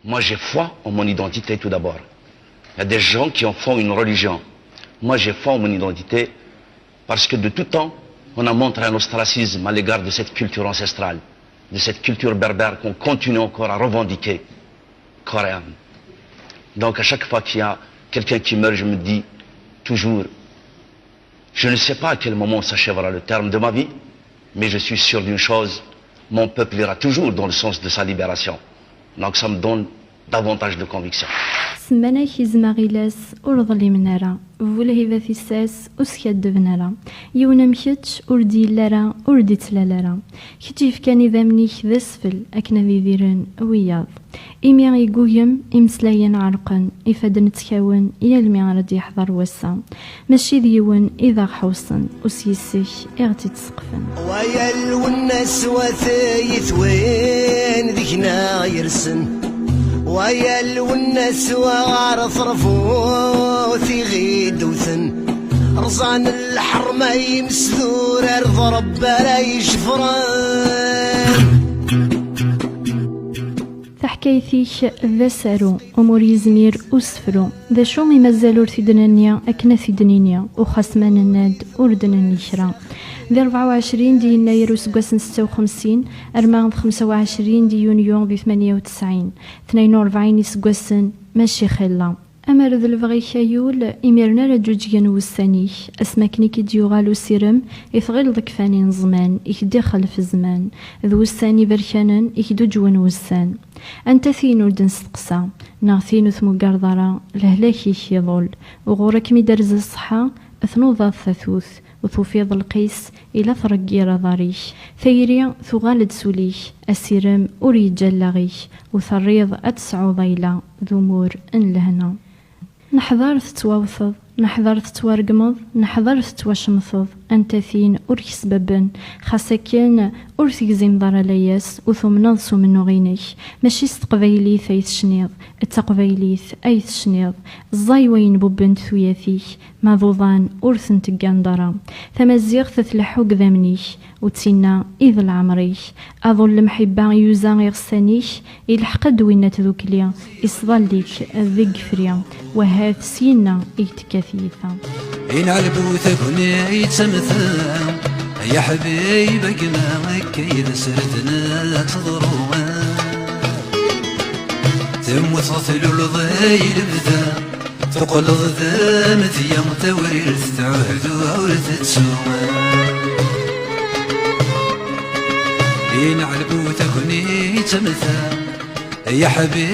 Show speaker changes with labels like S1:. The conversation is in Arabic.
S1: Moi, j'ai foi en mon identité tout d'abord. Il y a des gens qui en font une religion. Moi, j'ai foi en mon identité parce que de tout temps, on a montré un ostracisme à l'égard de cette culture ancestrale, de cette culture berbère qu'on continue encore à revendiquer corps et âme. Donc, à chaque fois qu'il y a quelqu'un qui meurt, je me dis toujours, je ne sais pas à quel moment s'achèvera le terme de ma vie, mais je suis sûr d'une chose, mon peuple ira toujours dans le sens de sa libération. Donc ça me donne davantage de conviction.
S2: سمانا كيزما غيلاس ور ظلمنا راه فولهيبا في الساس وسكاد دفنا يونا مشيتش وردي لارا وردي تلالارا كتيف كان إذا منيك ذا سفل أكنا ذي ذيرن وياض إمي يقويم إمسلايا عرقا إفاد نتكاون يا المي ردي يحضر وسا ماشي ديون إذا حوصن وسيسيك إغتي تسقفن
S3: ويا الوناس وثيث وين ذيكنا يرسن ويا الوناس وغارث رفوثي غيد وثن رزان الحرمة يمسدور أرض رب لا يشفران
S2: تحكيثيك ذا سارو أمور يزمير أسفرو ذا شو مازالو ثدنانيا أكنا ثدنينيا وخصمان الناد أردن النشرة ذي 24 دي يناير وسقواسن 56 أرماغ 25 دي يونيو دي 98 42 سقواسن ماشي خلا أمر ذا الفغي خيول إميرنا رجوجيان وسانيك أسماكني كيديوغالو سيرم إثغيل ضكفانين زمان إكدي خلف الزمان ذو الساني بركانا إكدو جوان وسان أنت ثين وردن ستقسى ناغثين ثمو قرضرا لهلاكي يظل وغورك مدرز الصحة أثنوضا الثاثوث وثوفيض القيس إلى ثرقير ضريش ثيري ثغالد سوليش السيرم أريد جلاغيش وثريض أتسعو ضيلة ذمور إن لهنا نحضر تتواوثض نحضر تتوارقمض نحضر تتواشمثض أنت ثين أرك سببن خاصكين أرثك زين ضر لياس وثم نضسو منو غينيش ماشي ستقبيليث أيث شنيض التقبيليث أيث شنيض الزاي وين بوبن ثوياثيك ما ضوضان أرثن تقاندرا ثمزيغ تثلحوك ذامنيش وتسينا إذ العمريش أظل محبا يوزا غيغسانيش إلحقد وين تذوكليا إصداليك الذق فريا وهاث سينا إيتكاثيثا
S4: إن عالبوثك هني يتمثل يا حبيب قمامك إذا سرتنا تضروا تموت ثلو الضيل بدا تقلض ذامت يا متوريث تعهد ورث تسوى إن عالبوثك هني يتمثل يا حبيب